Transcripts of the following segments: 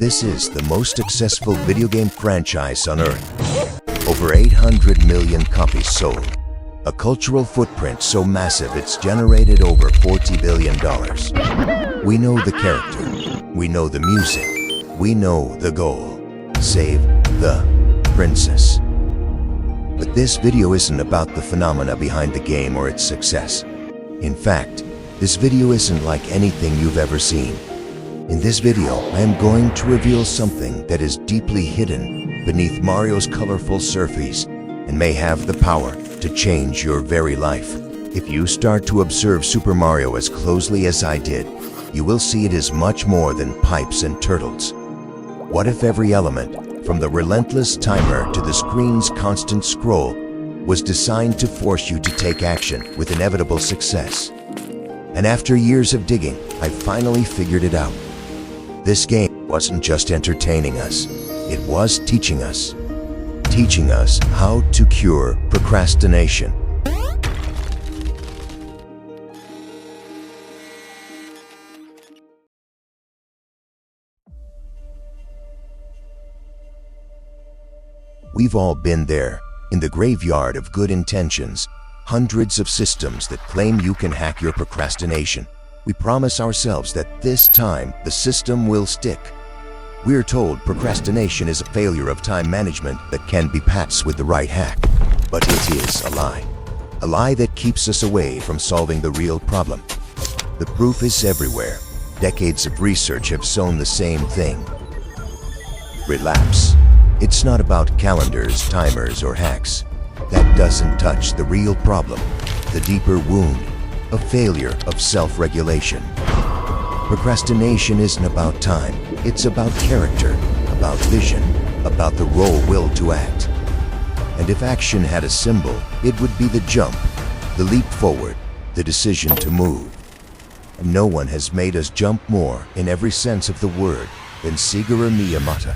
This is the most successful video game franchise on Earth. Over 800 million copies sold. A cultural footprint so massive it's generated over $40 billion. We know the character, we know the music, we know the goal. Save the princess. But this video isn't about the phenomena behind the game or its success. In fact, this video isn't like anything you've ever seen. In this video, I am going to reveal something that is deeply hidden beneath Mario's colorful surface and may have the power to change your very life. If you start to observe Super Mario as closely as I did, you will see it is much more than pipes and turtles. What if every element, from the relentless timer to the screen's constant scroll, was designed to force you to take action with inevitable success? And after years of digging, I finally figured it out. This game wasn't just entertaining us, it was teaching us. Teaching us how to cure procrastination. We've all been there, in the graveyard of good intentions, hundreds of systems that claim you can hack your procrastination. We promise ourselves that this time the system will stick. We're told procrastination is a failure of time management that can be patched with the right hack. But it is a lie. A lie that keeps us away from solving the real problem. The proof is everywhere. Decades of research have shown the same thing. Relapse. It's not about calendars, timers, or hacks. That doesn't touch the real problem, the deeper wound, a failure of self-regulation. Procrastination isn't about time, it's about character, about vision, about the raw will to act. And if action had a symbol, it would be the jump, the leap forward, the decision to move. And no one has made us jump more, in every sense of the word, than Shigeru Miyamoto.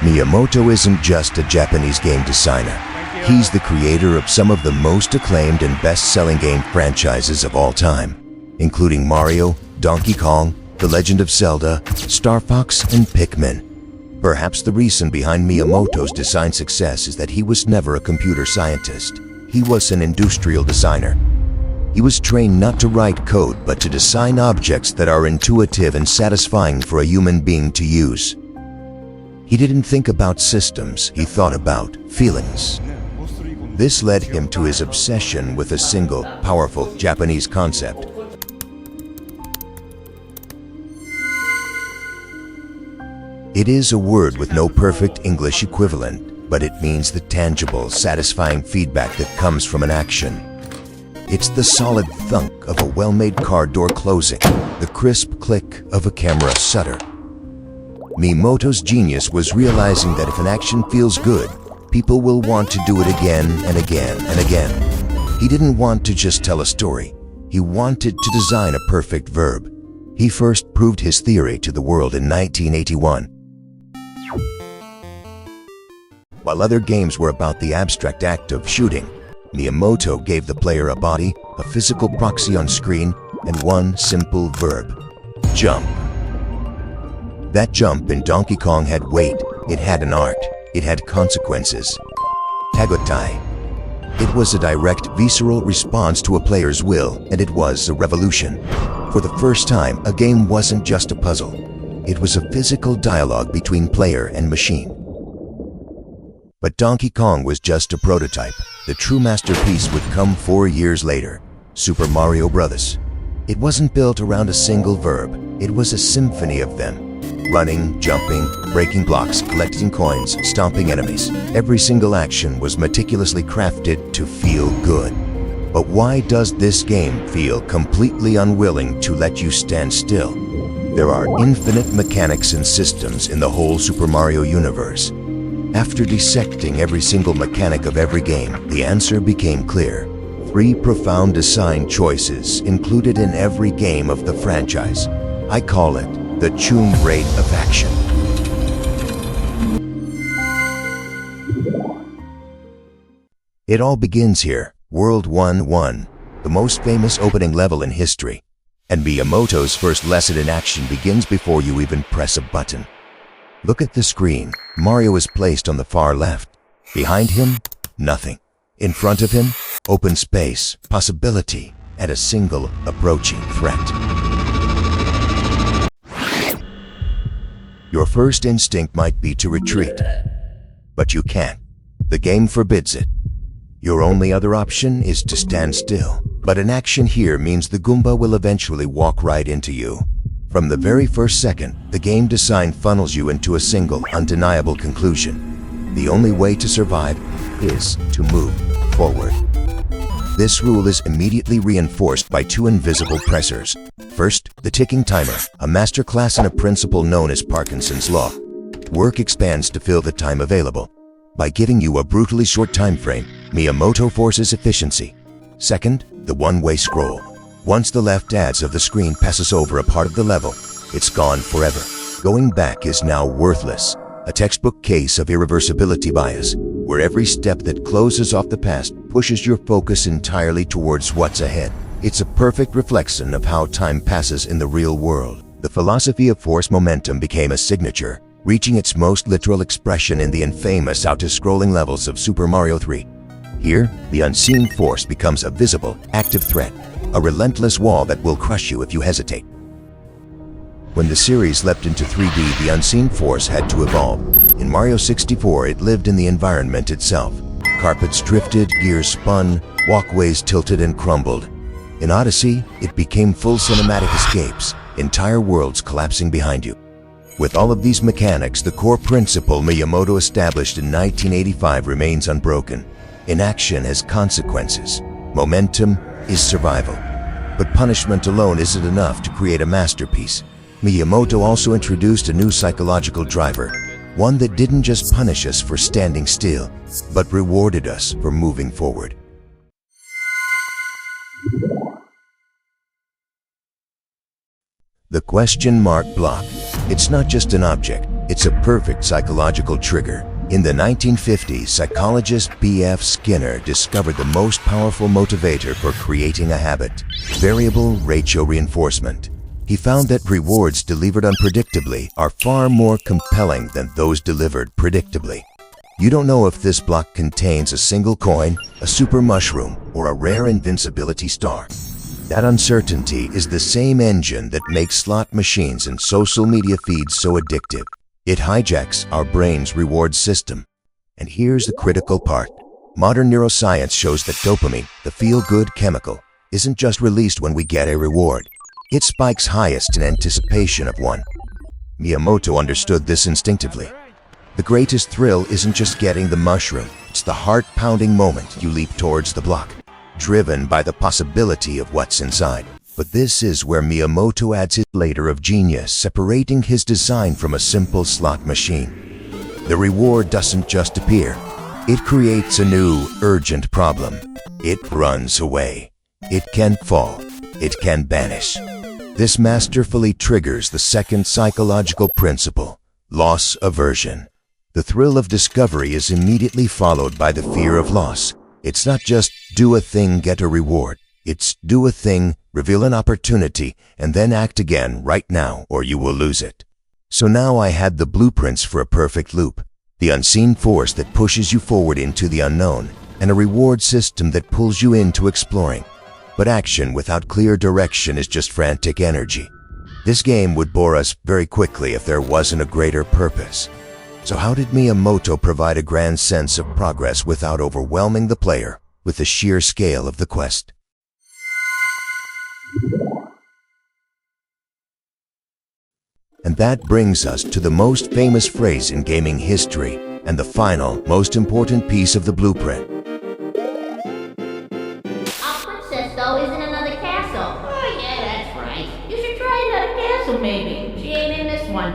Miyamoto isn't just a Japanese game designer. He's the creator of some of the most acclaimed and best-selling game franchises of all time, including Mario, Donkey Kong, The Legend of Zelda, Star Fox, and Pikmin. Perhaps the reason behind Miyamoto's design success is that he was never a computer scientist. He was an industrial designer. He was trained not to write code, but to design objects that are intuitive and satisfying for a human being to use. He didn't think about systems, he thought about feelings. This led him to his obsession with a single, powerful Japanese concept. It is a word with no perfect English equivalent, but it means the tangible, satisfying feedback that comes from an action. It's the solid thunk of a well-made car door closing, the crisp click of a camera shutter. Miyamoto's genius was realizing that if an action feels good, people will want to do it again and again and again. He didn't want to just tell a story. He wanted to design a perfect verb. He first proved his theory to the world in 1981. While other games were about the abstract act of shooting, Miyamoto gave the player a body, a physical proxy on screen, and one simple verb: jump. That jump in Donkey Kong had weight, it had an art, it had consequences. Tegotae. It was a direct, visceral response to a player's will, and it was a revolution. For the first time, a game wasn't just a puzzle. It was a physical dialogue between player and machine. But Donkey Kong was just a prototype. The true masterpiece would come 4 years later, Super Mario Bros. It wasn't built around a single verb, it was a symphony of them. Running, jumping, breaking blocks, collecting coins, stomping enemies. Every single action was meticulously crafted to feel good. But why does this game feel completely unwilling to let you stand still? There are infinite mechanics and systems in the whole Super Mario universe. After dissecting every single mechanic of every game, the answer became clear. 3 profound design choices included in every game of the franchise. I call it the tomb rate of action. It all begins here, World 1-1, the most famous opening level in history. And Miyamoto's first lesson in action begins before you even press a button. Look at the screen. Mario is placed on the far left. Behind him, nothing. In front of him, open space, possibility, and a single approaching threat. Your first instinct might be to retreat, but you can't. The game forbids it. Your only other option is to stand still. But inaction here means the Goomba will eventually walk right into you. From the very first second, the game design funnels you into a single, undeniable conclusion. The only way to survive is to move forward. This rule is immediately reinforced by two invisible pressors. First, the ticking timer, a masterclass in a principle known as Parkinson's Law. Work expands to fill the time available. By giving you a brutally short time frame, Miyamoto forces efficiency. Second, the one-way scroll. Once the left edge of the screen passes over a part of the level, it's gone forever. Going back is now worthless. A textbook case of irreversibility bias, where every step that closes off the past pushes your focus entirely towards what's ahead. It's a perfect reflection of how time passes in the real world. The philosophy of force momentum became a signature, reaching its most literal expression in the infamous auto-scrolling levels of Super Mario 3. Here, the unseen force becomes a visible, active threat, a relentless wall that will crush you if you hesitate. When the series leapt into 3D, the unseen force had to evolve. In Mario 64, it lived in the environment itself. Carpets drifted, gears spun, walkways tilted and crumbled. In Odyssey, it became full cinematic escapes, entire worlds collapsing behind you. With all of these mechanics, the core principle Miyamoto established in 1985 remains unbroken. Inaction has consequences. Momentum is survival. But punishment alone isn't enough to create a masterpiece. Miyamoto also introduced a new psychological driver, one that didn't just punish us for standing still, but rewarded us for moving forward. The question mark block. It's not just an object, it's a perfect psychological trigger. In the 1950s, psychologist B.F. Skinner discovered the most powerful motivator for creating a habit: variable ratio reinforcement. He found that rewards delivered unpredictably are far more compelling than those delivered predictably. You don't know if this block contains a single coin, a super mushroom, or a rare invincibility star. That uncertainty is the same engine that makes slot machines and social media feeds so addictive. It hijacks our brain's reward system. And here's the critical part. Modern neuroscience shows that dopamine, the feel-good chemical, isn't just released when we get a reward. It spikes highest in anticipation of one. Miyamoto understood this instinctively. The greatest thrill isn't just getting the mushroom, it's the heart-pounding moment you leap towards the block, driven by the possibility of what's inside. But this is where Miyamoto adds his layer of genius, separating his design from a simple slot machine. The reward doesn't just appear. It creates a new, urgent problem. It runs away. It can fall. It can vanish. This masterfully triggers the second psychological principle: loss aversion. The thrill of discovery is immediately followed by the fear of loss. It's not just do a thing, get a reward. It's do a thing, reveal an opportunity, and then act again right now or you will lose it. So now I had the blueprints for a perfect loop, the unseen force that pushes you forward into the unknown, and a reward system that pulls you into exploring. But action without clear direction is just frantic energy. This game would bore us very quickly if there wasn't a greater purpose. So how did Miyamoto provide a grand sense of progress without overwhelming the player with the sheer scale of the quest? And that brings us to the most famous phrase in gaming history, and the final, most important piece of the blueprint. Though is in another castle. Oh yeah, that's right. You should try another castle maybe. She ain't in this one.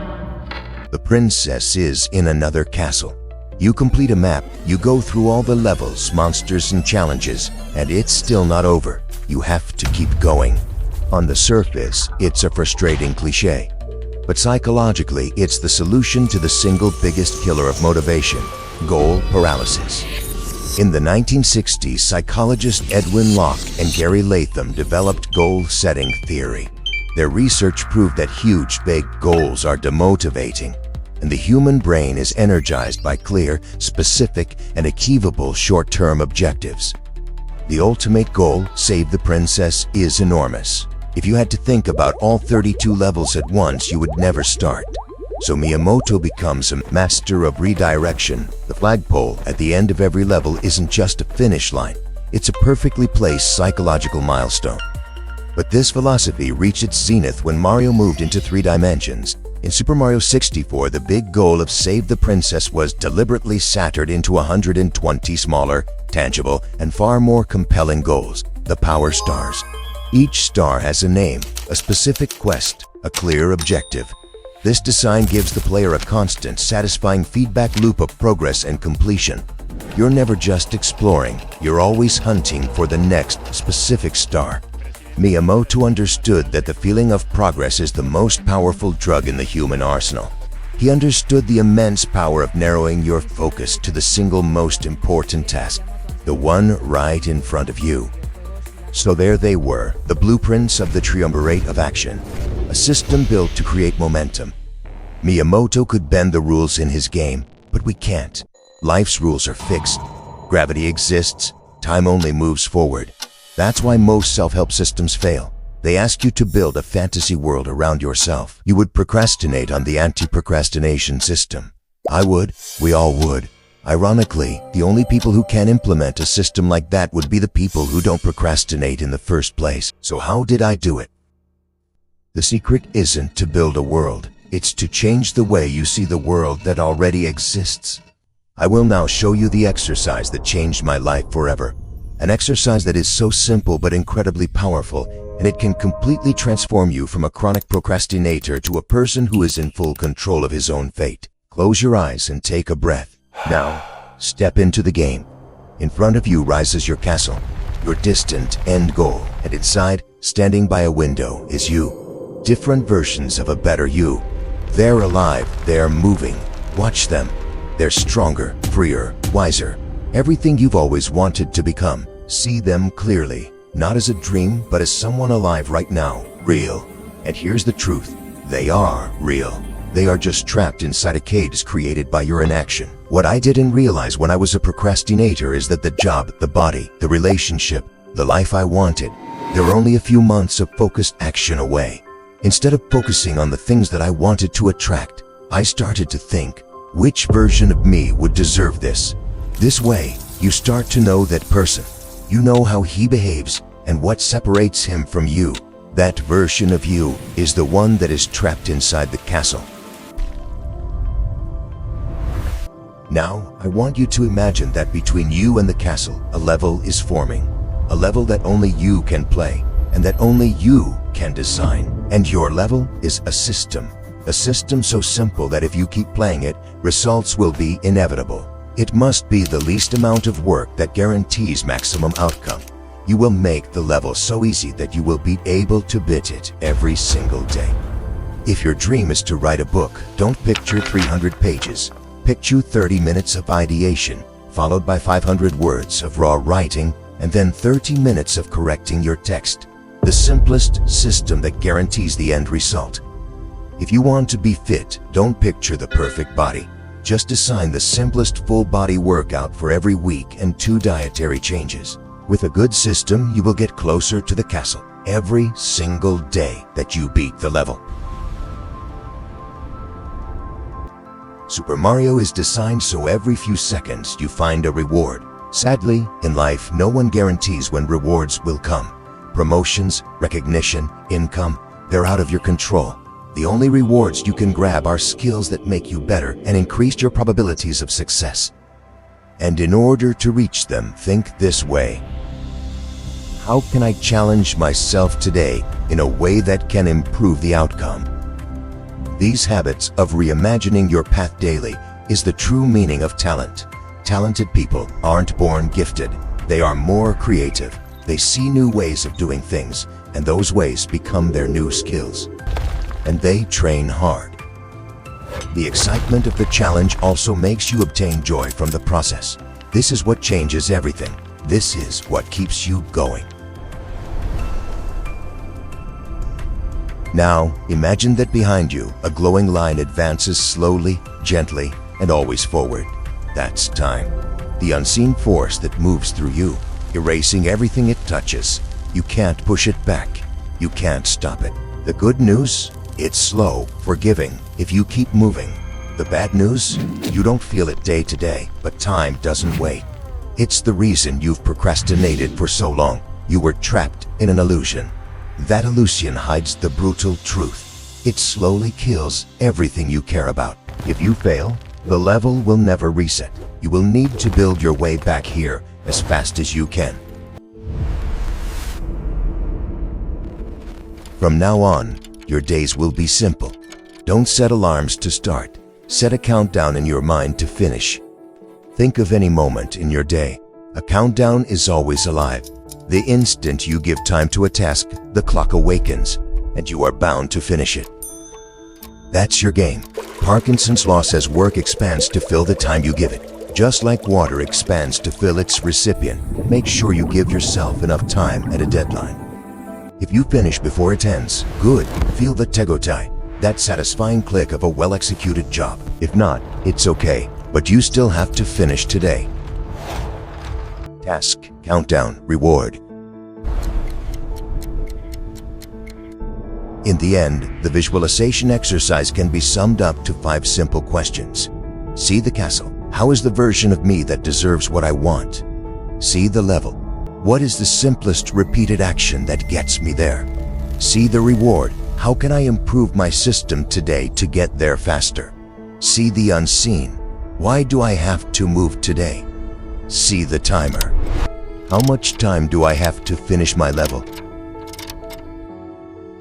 The princess is in another castle. You complete a map, you go through all the levels, monsters and challenges, and it's still not over. You have to keep going. On the surface, it's a frustrating cliche. But psychologically, it's the solution to the single biggest killer of motivation: goal paralysis. In the 1960s, psychologists Edwin Locke and Gary Latham developed goal-setting theory. Their research proved that huge, big goals are demotivating, and the human brain is energized by clear, specific, and achievable short-term objectives. The ultimate goal, save the princess, is enormous. If you had to think about all 32 levels at once, you would never start. So Miyamoto becomes a master of redirection. The flagpole at the end of every level isn't just a finish line. It's a perfectly placed psychological milestone. But this philosophy reached its zenith when Mario moved into 3 dimensions. In Super Mario 64, the big goal of Save the Princess was deliberately shattered into 120 smaller, tangible, and far more compelling goals, the Power Stars. Each star has a name, a specific quest, a clear objective. This design gives the player a constant, satisfying feedback loop of progress and completion. You're never just exploring, you're always hunting for the next specific star. Miyamoto understood that the feeling of progress is the most powerful drug in the human arsenal. He understood the immense power of narrowing your focus to the single most important task, the one right in front of you. So there they were, the blueprints of the triumvirate of action, a system built to create momentum. Miyamoto could bend the rules in his game, but we can't. Life's rules are fixed. Gravity exists, time only moves forward. That's why most self-help systems fail. They ask you to build a fantasy world around yourself. You would procrastinate on the anti-procrastination system. I would. We all would. Ironically, the only people who can implement a system like that would be the people who don't procrastinate in the first place. So how did I do it? The secret isn't to build a world. It's to change the way you see the world that already exists. I will now show you the exercise that changed my life forever. An exercise that is so simple but incredibly powerful, and it can completely transform you from a chronic procrastinator to a person who is in full control of his own fate. Close your eyes and take a breath. Now, step into the game. In front of you rises your castle, your distant end goal, and inside, standing by a window, is you. Different versions of a better you. They're alive, they're moving. Watch them. They're stronger, freer, wiser. Everything you've always wanted to become. See them clearly, not as a dream, but as someone alive right now, real. And here's the truth, they are real. They are just trapped inside a cage created by your inaction. What I didn't realize when I was a procrastinator is that the job, the body, the relationship, the life I wanted, they were only a few months of focused action away. Instead of focusing on the things that I wanted to attract, I started to think, which version of me would deserve this? This way, you start to know that person. You know how he behaves and what separates him from you. That version of you is the one that is trapped inside the castle. Now, I want you to imagine that between you and the castle, a level is forming. A level that only you can play, and that only you can design. And your level is a system. A system so simple that if you keep playing it, results will be inevitable. It must be the least amount of work that guarantees maximum outcome. You will make the level so easy that you will be able to beat it every single day. If your dream is to write a book, don't picture 300 pages. Picture 30 minutes of ideation, followed by 500 words of raw writing, and then 30 minutes of correcting your text. The simplest system that guarantees the end result. If you want to be fit, don't picture the perfect body. Just assign the simplest full-body workout for every week and 2 dietary changes. With a good system, you will get closer to the castle every single day that you beat the level. Super Mario is designed so every few seconds you find a reward. Sadly, in life, no one guarantees when rewards will come. Promotions, recognition, income, they're out of your control. The only rewards you can grab are skills that make you better and increase your probabilities of success. And in order to reach them, think this way. How can I challenge myself today in a way that can improve the outcome? These habits of reimagining your path daily is the true meaning of talent. Talented people aren't born gifted. They are more creative. They see new ways of doing things, and those ways become their new skills. And they train hard. The excitement of the challenge also makes you obtain joy from the process. This is what changes everything. This is what keeps you going. Now, imagine that behind you, a glowing line advances slowly, gently, and always forward. That's time. The unseen force that moves through you, erasing everything it touches. You can't push it back. You can't stop it. The good news? It's slow, forgiving, if you keep moving. The bad news? You don't feel it day to day, but time doesn't wait. It's the reason you've procrastinated for so long. You were trapped in an illusion. That illusion hides the brutal truth. It slowly kills everything you care about. If you fail, the level will never reset. You will need to build your way back here as fast as you can. From now on, your days will be simple. Don't set alarms to start. Set a countdown in your mind to finish. Think of any moment in your day. A countdown is always alive. The instant you give time to a task, the clock awakens, and you are bound to finish it. That's your game. Parkinson's law says work expands to fill the time you give it. Just like water expands to fill its recipient, make sure you give yourself enough time and a deadline. If you finish before it ends, good. Feel the Tegotae, that satisfying click of a well-executed job. If not, it's okay, but you still have to finish today. Task, countdown, reward. In the end, the visualization exercise can be summed up to 5 simple questions. See the castle. How is the version of me that deserves what I want? See the level. What is the simplest repeated action that gets me there? See the reward. How can I improve my system today to get there faster? See the unseen. Why do I have to move today? See the timer. How much time do I have to finish my level?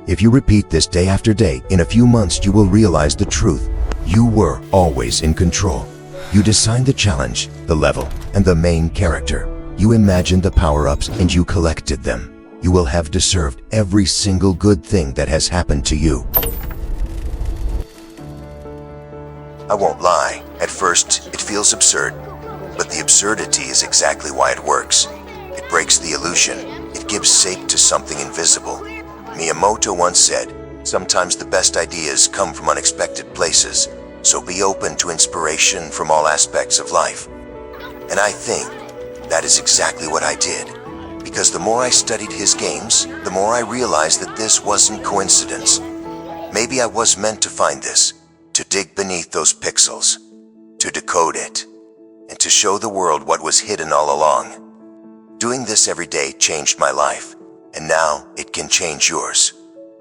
If you repeat this day after day, in a few months you will realize the truth. You were always in control. You designed the challenge, the level, and the main character. You imagined the power-ups and you collected them. You will have deserved every single good thing that has happened to you. I won't lie, at first it feels absurd, but the absurdity is exactly why it works. It breaks the illusion. It gives shape to something invisible. Miyamoto once said, "Sometimes the best ideas come from unexpected places, so be open to inspiration from all aspects of life." And I think that is exactly what I did. Because the more I studied his games, the more I realized that this wasn't coincidence. Maybe I was meant to find this, to dig beneath those pixels, to decode it, and to show the world what was hidden all along. Doing this every day changed my life, and now it can change yours.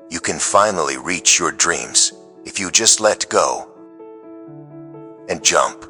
You can finally reach your dreams if you just let go and jump.